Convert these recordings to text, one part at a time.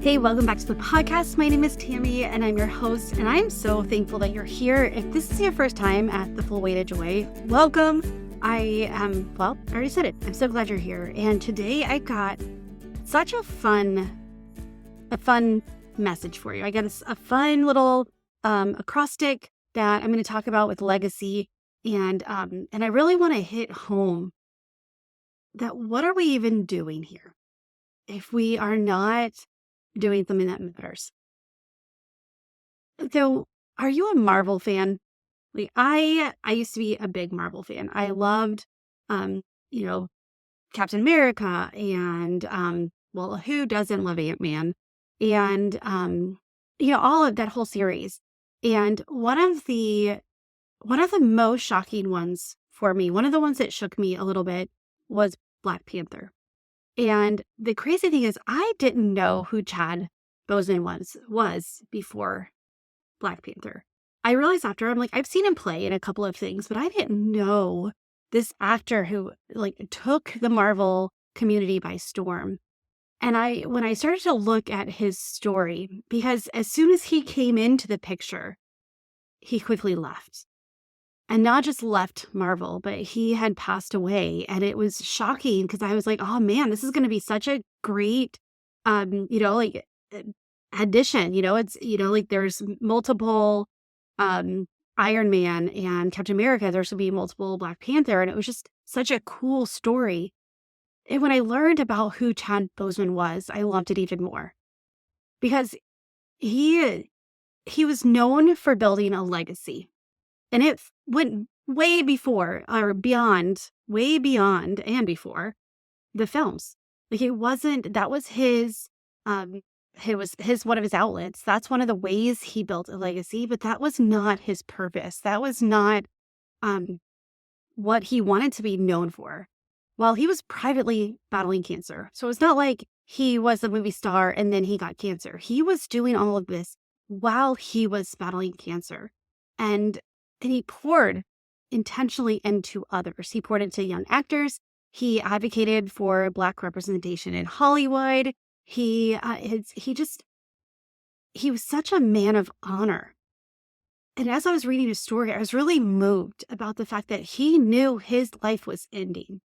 Hey, welcome back to the podcast. My name is Tami, and I'm your host, and I'm so thankful that you're here. If this is your first time at The Full Weight of Joy, welcome. I already said it. I'm so glad you're here. And today I got such a fun message for you. I got a fun little acrostic that I'm going to talk about with legacy, and I really want to hit home that what are we even doing here if we are not doing something that matters? So, are you a Marvel fan? Like I used to be a big Marvel fan. I loved, um, you know, Captain America and well, who doesn't love Ant-Man? And all of that whole series. And one of the most shocking ones for me, one of the ones that shook me a little bit was Black Panther. And the crazy thing is I didn't know who Chad Boseman was before Black Panther. I realized after, I'm like, I've seen him play in a couple of things, but I didn't know this actor who like took the Marvel community by storm. And when I started to look at his story, because as soon as he came into the picture, he quickly left. And not just left Marvel, but he had passed away. And it was shocking because I was like, oh man, this is going to be such a great, addition. It's, like there's multiple Iron Man and Captain America. There's going to be multiple Black Panther. And it was just such a cool story. And when I learned about who Chad Boseman was, I loved it even more because he was known for building a legacy. And it went way before or beyond, way beyond and before the films. Like that was one of his outlets. That's one of the ways he built a legacy, but that was not his purpose. That was not what he wanted to be known for. While he was privately battling cancer. So it's not like he was a movie star and then he got cancer. He was doing all of this while he was battling cancer. And he poured intentionally into others. He poured into young actors. He advocated for Black representation in Hollywood. He was such a man of honor. And as I was reading his story, I was really moved about the fact that he knew his life was ending.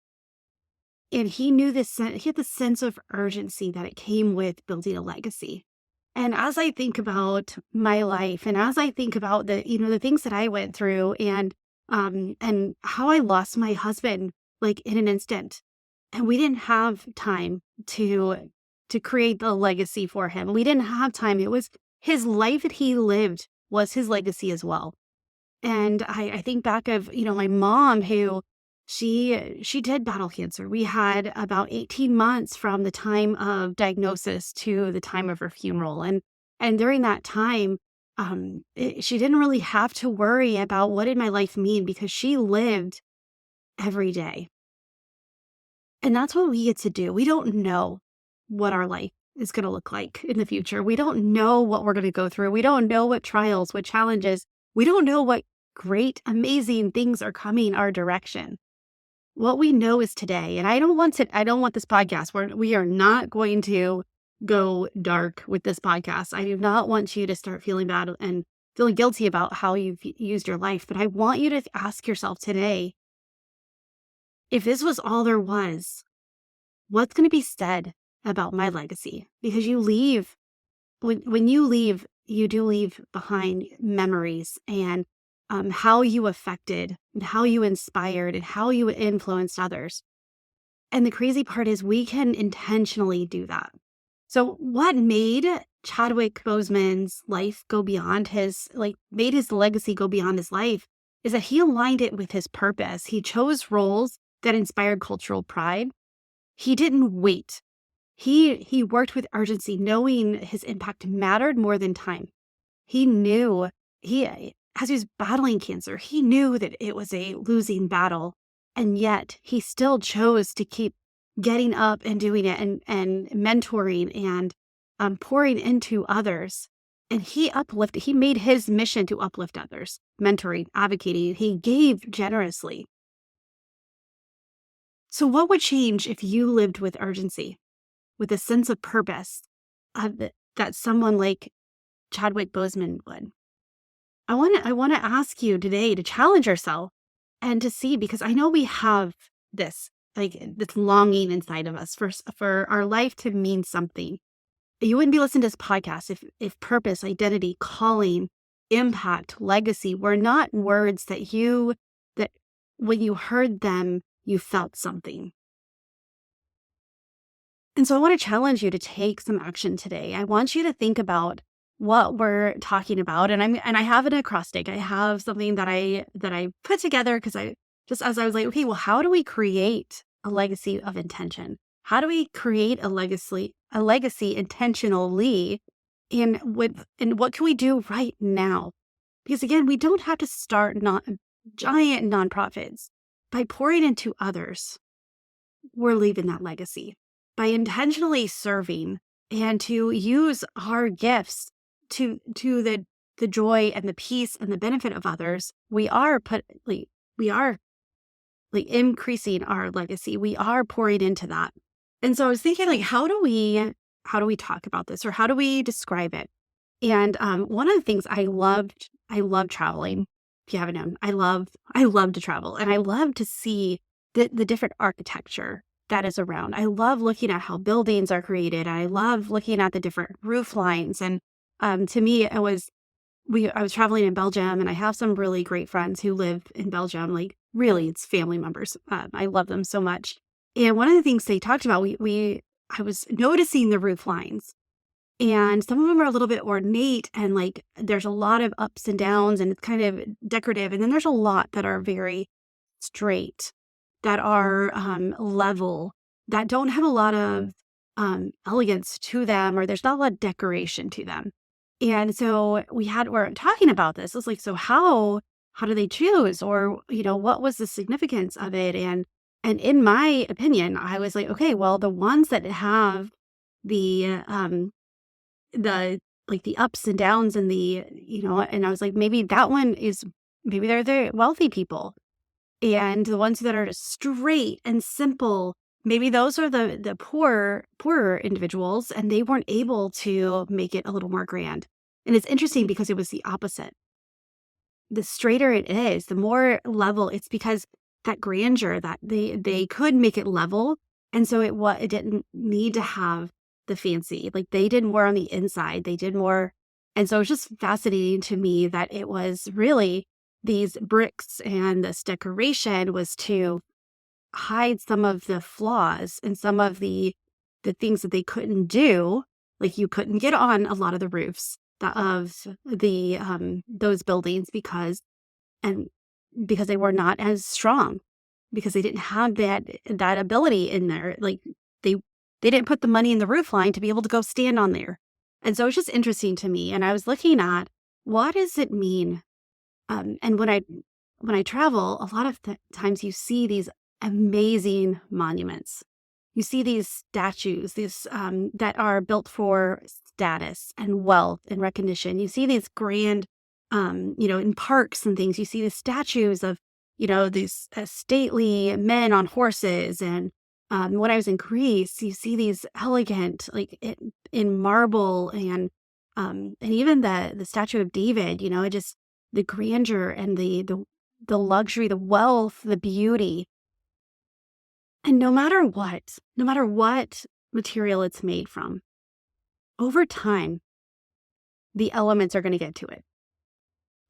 And he knew he had the sense of urgency that it came with building a legacy. And as I think about my life and as I think about the things that I went through and how I lost my husband like in an instant, and we didn't have time to create the legacy for him. We didn't have time. It was his life that he lived was his legacy as well. And I think back of, my mom who she did battle cancer. We had about 18 months from the time of diagnosis to the time of her funeral. And during that time, she didn't really have to worry about what did my life mean because she lived every day. And that's what we get to do. We don't know what our life is going to look like in the future. We don't know what we're going to go through. We don't know what trials, what challenges. We don't know what great, amazing things are coming our direction. What we know is today, and I don't want this podcast we are not going to go dark with this podcast. I do not want you to start feeling bad and feeling guilty about how you've used your life, but I want you to ask yourself today, if this was all there was, what's going to be said about my legacy? Because when you leave, you do leave behind memories and how you affected and how you inspired and how you influenced others. And the crazy part is we can intentionally do that. So what made Chadwick Boseman's life go beyond made his legacy go beyond his life is that he aligned it with his purpose. He chose roles that inspired cultural pride. He didn't wait. He worked with urgency, knowing his impact mattered more than time. He knew as he was battling cancer, he knew that it was a losing battle. And yet he still chose to keep getting up and doing it and mentoring and pouring into others. And he made his mission to uplift others, mentoring, advocating. He gave generously. So what would change if you lived with urgency, with a sense of purpose, that someone like Chadwick Boseman would. I want to ask you today to challenge yourself and to see, because I know we have this, like, this longing inside of us for our life to mean something. You wouldn't be listening to this podcast if purpose, identity, calling, impact, legacy were not words that when you heard them, you felt something. And so I want to challenge you to take some action today. I want you to think about what we're talking about. And I have an acrostic. I have something that I put together because I just, as I was like, okay, well, how do we create a legacy of intention? How do we create a legacy intentionally? And what can we do right now? Because again, we don't have to start not giant nonprofits. By pouring into others, we're leaving that legacy. By intentionally serving and to use our gifts to the joy and the peace and the benefit of others, we are increasing our legacy. We are pouring into that. And so I was thinking, like, how do we talk about this, or how do we describe it? And one of the things I love traveling. If you haven't known, I love to travel, and I love to see the different architecture that is around. I love looking at how buildings are created. I love looking at the different roof lines. And to me, I was traveling in Belgium, and I have some really great friends who live in Belgium. Like, really, it's family members. I love them so much. And one of the things they talked about, I was noticing the roof lines, and some of them are a little bit ornate, and like there's a lot of ups and downs, and it's kind of decorative. And then there's a lot that are very straight, that are level, that don't have a lot of elegance to them, or there's not a lot of decoration to them. And so we're talking about this. It's like, so how do they choose, or what was the significance of it? And in my opinion, I was like, okay, well, the ones that have the like the ups and downs and and I was like, maybe they're the wealthy people. And the ones that are just straight and simple, maybe those are the poorer individuals, and they weren't able to make it a little more grand. And it's interesting because it was the opposite. The straighter it is, the more level, it's because that grandeur, that they could make it level. And so it didn't need to have the fancy, like they did more on the inside. They did more. And so it's just fascinating to me that it was really these bricks and this decoration was to hide some of the flaws and some of the things that they couldn't do. Like, you couldn't get on a lot of the roofs of those buildings because they were not as strong, because they didn't have that ability in there. Like, they didn't put the money in the roof line to be able to go stand on there. And so it's just interesting to me. And I was looking at, what does it mean? And when I travel, a lot of times you see these amazing monuments. You see these statues, that are built for status and wealth and recognition. You see these grand, in parks and things. You see the statues of, these stately men on horses. And when I was in Greece, you see these elegant, like in marble, and even the statue of David. It just, the grandeur and the luxury, the wealth, the beauty. And no matter what material it's made from, over time, the elements are going to get to it.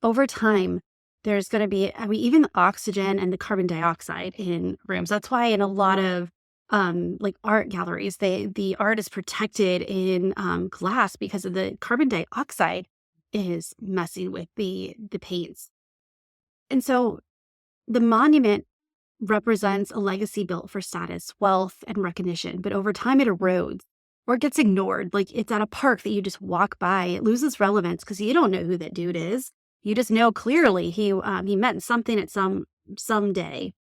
Over time, there's going to be, even the oxygen and the carbon dioxide in rooms. That's why in a lot of like art galleries, the art is protected in glass, because of the carbon dioxide is messing with the paints. And so the monument represents a legacy built for status, wealth, and recognition. But over time, it erodes, or it gets ignored. Like, it's at a park that you just walk by. It loses relevance because you don't know who that dude is. You just know clearly he meant something at some day.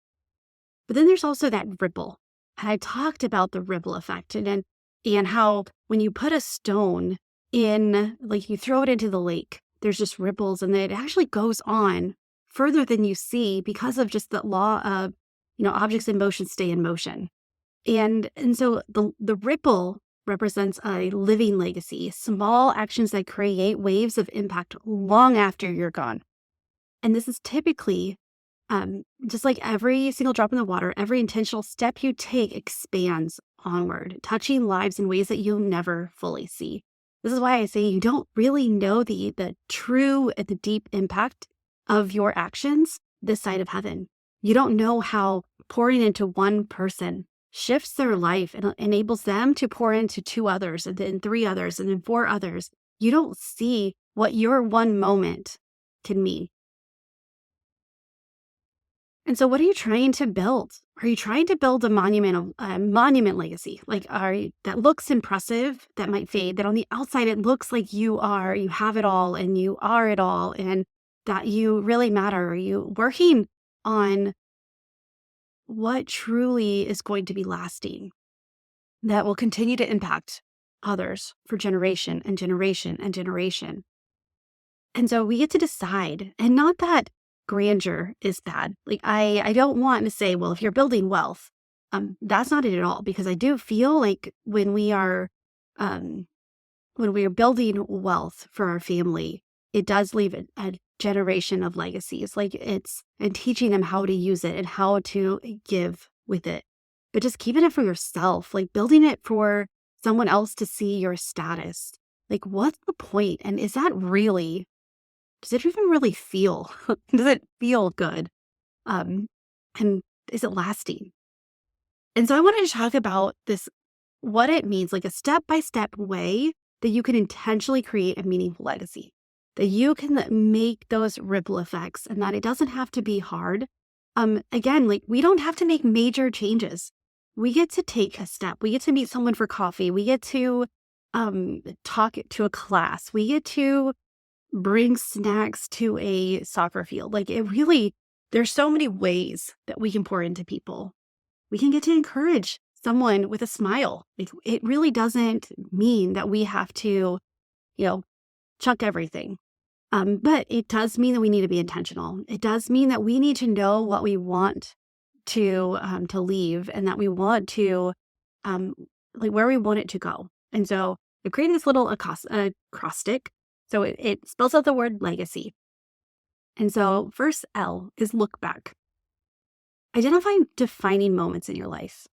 But then there's also that ripple. And I talked about the ripple effect, and how when you put a stone in, like, you throw it into the lake, there's just ripples, and it actually goes on further than you see, because of just the law of, objects in motion stay in motion. And so the ripple represents a living legacy, small actions that create waves of impact long after you're gone. And this is typically just like every single drop in the water, every intentional step you take expands onward, touching lives in ways that you'll never fully see. This is why I say you don't really know the true and the deep impact of your actions this side of heaven. You don't know how pouring into one person shifts their life and enables them to pour into 2 others, and then 3 others, and then 4 others. You don't see what your one moment can mean. And so what are you trying to build? Are you trying to build a monument legacy? Like, that looks impressive, that might fade, that on the outside it looks like you have it all and you are it all and that you really matter? Are you working on what truly is going to be lasting, that will continue to impact others for generation and generation and generation? And so we get to decide, and not that grandeur is bad. Like, I don't want to say, well, if you're building wealth, that's not it at all, because I do feel like um, when we are building wealth for our family, it does leave a generation of legacies. Like, and teaching them how to use it and how to give with it. But just keeping it for yourself, like building it for someone else to see your status. Like, what's the point? And does it even really feel, does it feel good? And is it lasting? And so I wanted to talk about this, what it means, like a step-by-step way that you can intentionally create a meaningful legacy, that you can make those ripple effects, and that it doesn't have to be hard. Again, like, we don't have to make major changes. We get to take a step. We get to meet someone for coffee. We get to talk to a class. We get to bring snacks to a soccer field. Like, there's so many ways that we can pour into people. We can get to encourage someone with a smile. Like, it really doesn't mean that we have to, chuck everything. But it does mean that we need to be intentional. It does mean that we need to know what we want to leave, and that we want to, like, where we want it to go. And so I created this little acrostic. So it spells out the word legacy. And so first L is look back. Identify defining moments in your life.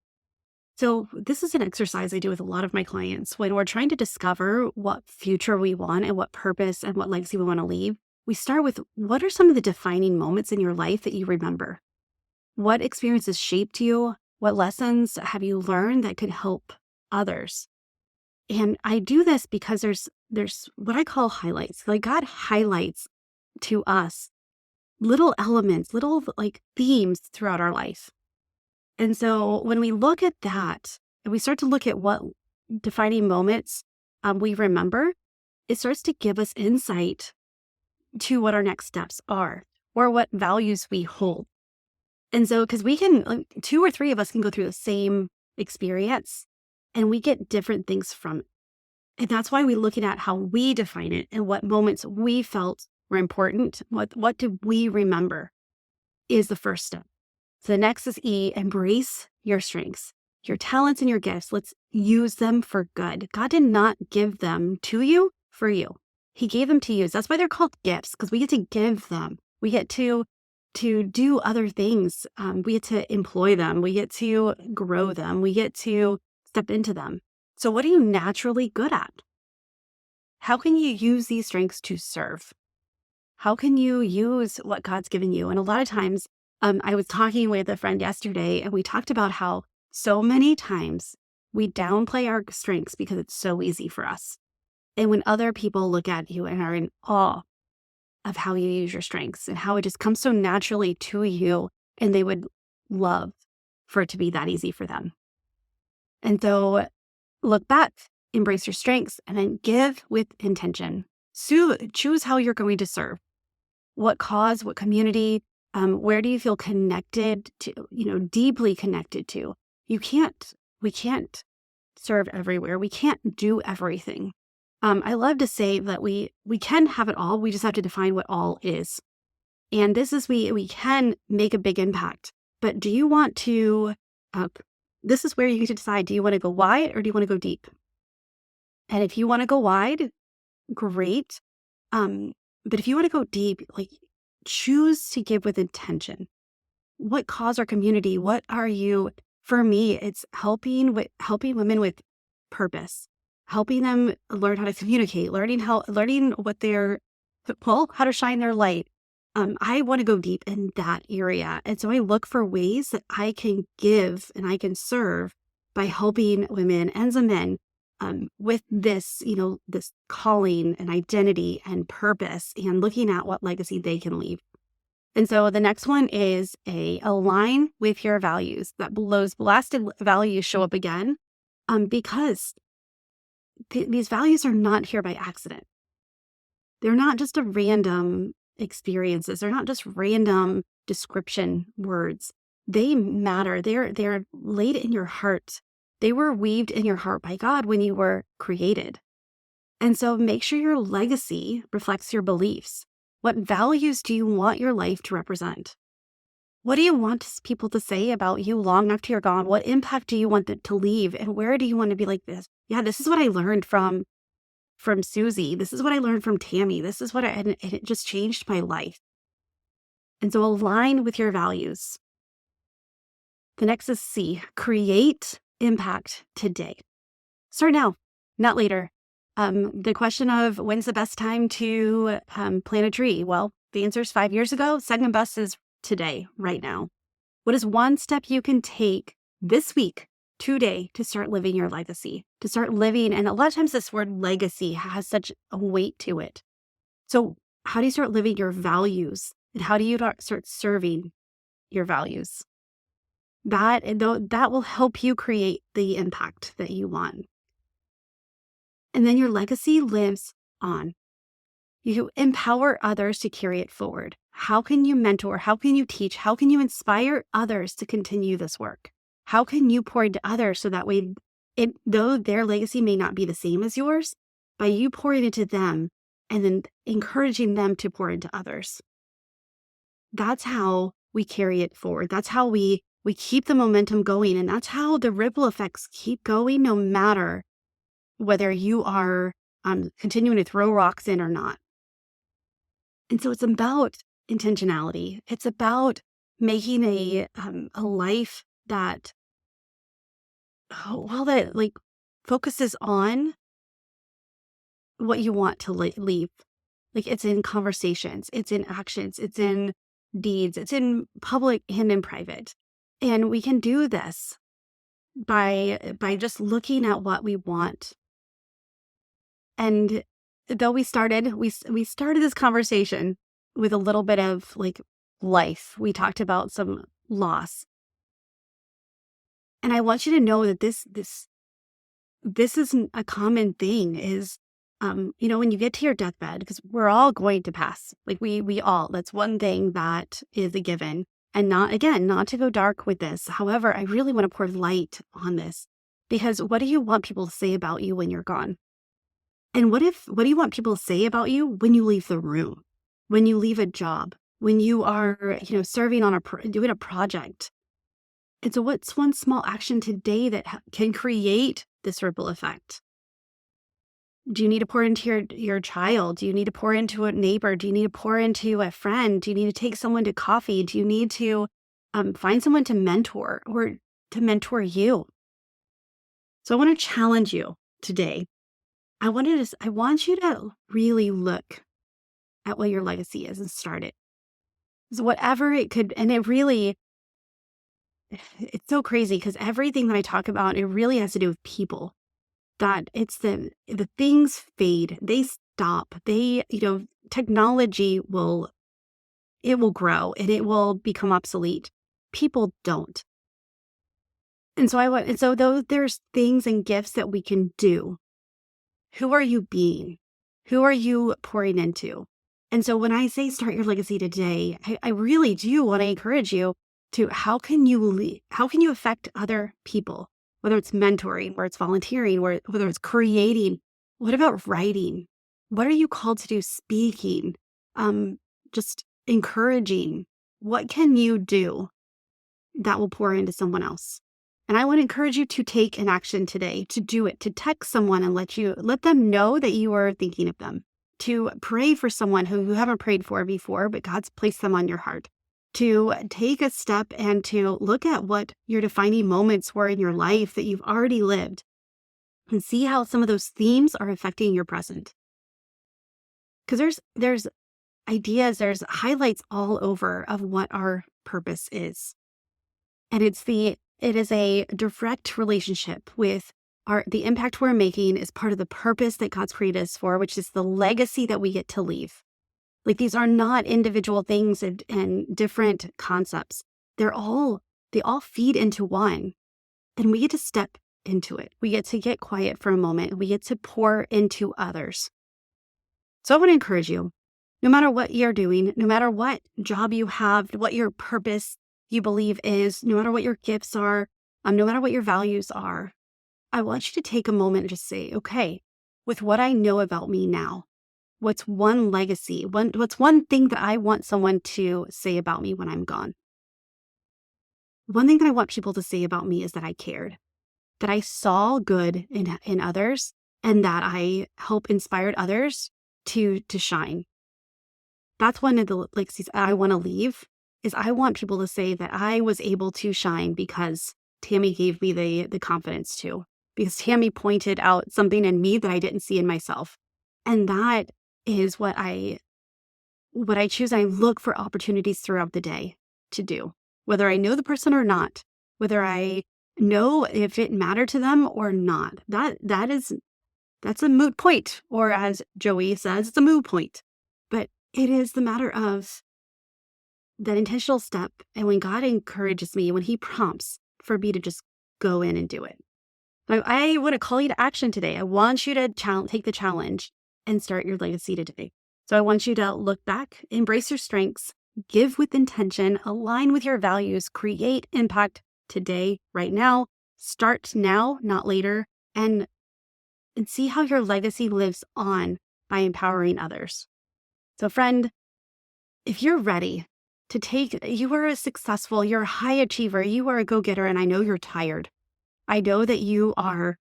So this is an exercise I do with a lot of my clients when we're trying to discover what future we want and what purpose and what legacy we want to leave. We start with, what are some of the defining moments in your life that you remember? What experiences shaped you? What lessons have you learned that could help others? And I do this because there's what I call highlights. Like, God highlights to us little elements, little like themes throughout our life. And so when we look at that and we start to look at what defining moments we remember, it starts to give us insight to what our next steps are or what values we hold. And so, because we can, like, 2 or 3 of us can go through the same experience and we get different things from it. And that's why we're looking at how we define it and what moments we felt were important. What did we remember is the first step. So the next is E, embrace your strengths, your talents and your gifts. Let's use them for good. God did not give them to you for you. He gave them to use. That's why they're called gifts, because we get to give them. We get to do other things. We get to employ them. We get to grow them. We get to step into them. So what are you naturally good at? How can you use these strengths to serve? How can you use what God's given you? And a lot of times, I was talking with a friend yesterday, and we talked about how so many times we downplay our strengths because it's so easy for us. And when other people look at you and are in awe of how you use your strengths and how it just comes so naturally to you, and they would love for it to be that easy for them. And so look back, embrace your strengths, and then give with intention. So choose how you're going to serve. What cause, what community, where do you feel connected to, deeply connected to? We can't serve everywhere. We can't do everything. I love to say that we can have it all. We just have to define what all is. And this is, we can make a big impact. But do you want to, this is where you get to decide, do you want to go wide or do you want to go deep? And if you want to go wide, great. But if you want to go deep, like, choose to give with intention. What cause or community? What are you? For me, it's helping women with purpose, helping them learn how to communicate, learning what they're how to shine their light. I want to go deep in that area. And so I look for ways that I can give and I can serve by helping women and some men with this, this calling and identity and purpose and looking at what legacy they can leave. And so the next one is align with your values. That those blasted values show up again because these values are not here by accident. They're not just a random experiences. They're not just random description words. They matter. They're laid in your heart. They were weaved in your heart by God when you were created. And so make sure your legacy reflects your beliefs. What values do you want your life to represent? What do you want people to say about you long after you're gone? What impact do you want to leave? And where do you want to be like this? Yeah, this is what I learned from Susie. This is what I learned from Tami. This is what and it just changed my life. And so align with your values. The next is C, create impact today. Start now, not later. The question of when's the best time to plant a tree? Well, the answer is 5 years ago. Second best is today, right now. What is one step you can take this week, today, to start living your legacy, to start living? And a lot of times this word legacy has such a weight to it. So how do you start living your values? And how do you start serving your values? That will help you create the impact that you want. And then your legacy lives on. You empower others to carry it forward. How can you mentor? How can you teach? How can you inspire others to continue this work? How can you pour into others so that way, though their legacy may not be the same as yours, by you pouring into them and then encouraging them to pour into others? That's how we carry it forward. That's how we keep the momentum going. And that's how the ripple effects keep going, no matter whether you are continuing to throw rocks in or not. And so it's about intentionality. It's about making a life that, that focuses on what you want to leave. Like, it's in conversations, it's in actions, it's in deeds, it's in public and in private. And we can do this by just looking at what we want. And though we started this conversation with a little bit of life, we talked about some loss. And I want you to know that this isn't a common thing is, when you get to your deathbed, because we're all going to pass, we all, that's one thing that is a given. And not to go dark with this. However, I really want to pour light on this, because what do you want people to say about you when you're gone? And what do you want people to say about you when you leave the room, when you leave a job, when you are, serving on doing a project? And so what's one small action today that can create this ripple effect? Do you need to pour into your child? Do you need to pour into a neighbor? Do you need to pour into a friend? Do you need to take someone to coffee? Do you need to find someone to mentor or to mentor you? So I want to challenge you today. I want you to really look at what your legacy is and start it. So whatever it could, and it's so crazy because everything that I talk about, it really has to do with people. That it's the things fade, they stop, technology will grow and it will become obsolete. People don't. And so though there's things and gifts that we can do. Who are you being? Who are you pouring into? And so when I say start your legacy today, I really do want to encourage you to how can you affect other people? Whether it's mentoring, whether it's volunteering, whether it's creating. What about writing? What are you called to do? Speaking, just encouraging. What can you do that will pour into someone else? And I want to encourage you to take an action today, to do it, to text someone and let them know that you are thinking of them, to pray for someone who you haven't prayed for before, but God's placed them on your heart, to take a step and to look at what your defining moments were in your life that you've already lived and see how some of those themes are affecting your present. Because there's ideas, there's highlights all over of what our purpose is. And it is a direct relationship with the impact we're making is part of the purpose that God's created us for, which is the legacy that we get to leave. Like, these are not individual things and different concepts. They all feed into one, and we get to step into it. We get to get quiet for a moment. We get to pour into others. So I want to encourage you, no matter what you're doing, no matter what job you have, what your purpose you believe is, no matter what your gifts are, no matter what your values are, I want you to take a moment and just say, okay, with what I know about me now, what's one legacy? What's one thing that I want someone to say about me when I'm gone? One thing that I want people to say about me is that I cared, that I saw good in others, and that I help inspired others to shine. That's one of the legacies I want to leave, is I want people to say that I was able to shine because Tami gave me the confidence to, because Tami pointed out something in me that I didn't see in myself. And that is what I choose. I look for opportunities throughout the day to do, whether I know the person or not, whether I know if it mattered to them or not. That's a moot point, or as Joey says, it's a moot point. But it is the matter of that intentional step. And when God encourages me, when he prompts for me to just go in and do it. So I want to call you to action today. I want you to take the challenge and start your legacy today. So I want you to look back, embrace your strengths, give with intention, align with your values, create impact today, right now. Start now, not later, and see how your legacy lives on by empowering others. So friend, if you're ready to you are you're a high achiever, you are a go-getter, and I know you're tired. I know that you are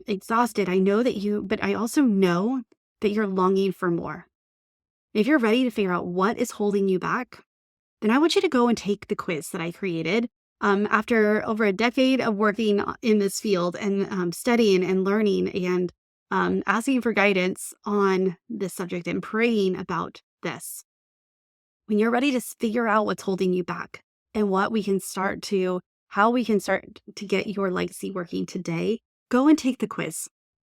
exhausted. But I also know that you're longing for more. If you're ready to figure out what is holding you back, then I want you to go and take the quiz that I created after over a decade of working in this field and studying and learning and asking for guidance on this subject and praying about this. When you're ready to figure out what's holding you back and how we can start to get your legacy working today, go and take the quiz.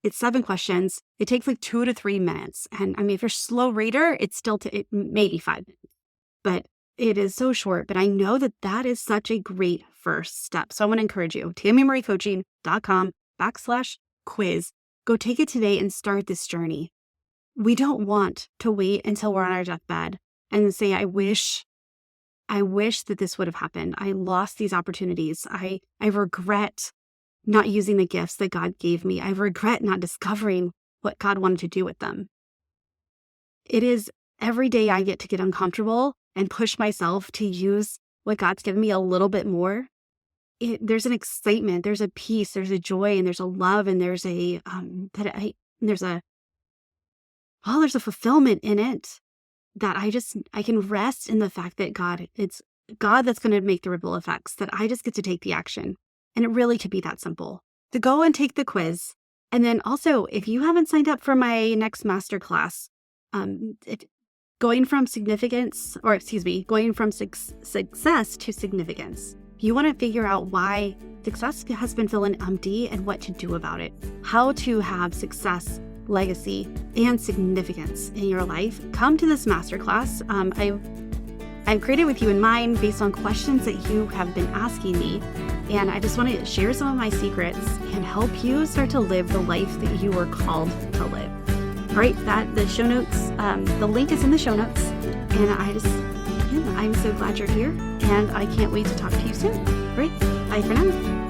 It's 7 questions. It takes like 2 to 3 minutes. And I mean, if you're a slow reader, it's still maybe 5 minutes, but it is so short. But I know that is such a great first step. So I want to encourage you, TamiMurrayCoaching.com/quiz. Go take it today and start this journey. We don't want to wait until we're on our deathbed and say, I wish that this would have happened. I lost these opportunities. I regret not using the gifts that God gave me. I regret not discovering what God wanted to do with them. It is every day I get to get uncomfortable and push myself to use what God's given me a little bit more. There's an excitement, there's a peace, there's a joy, and there's a love, and there's a fulfillment in it that I can rest in the fact that it's God that's going to make the ripple effects, that I just get to take the action. And it really could be that simple. To go and take the quiz. And then also, if you haven't signed up for my next masterclass, going from success to significance. You want to figure out why success has been feeling empty and what to do about it. How to have success, legacy, and significance in your life. Come to this masterclass. I've created with you in mind based on questions that you have been asking me. And I just want to share some of my secrets and help you start to live the life that you were called to live. All right, the show notes, the link is in the show notes. And I'm so glad you're here, and I can't wait to talk to you soon. All right, bye for now.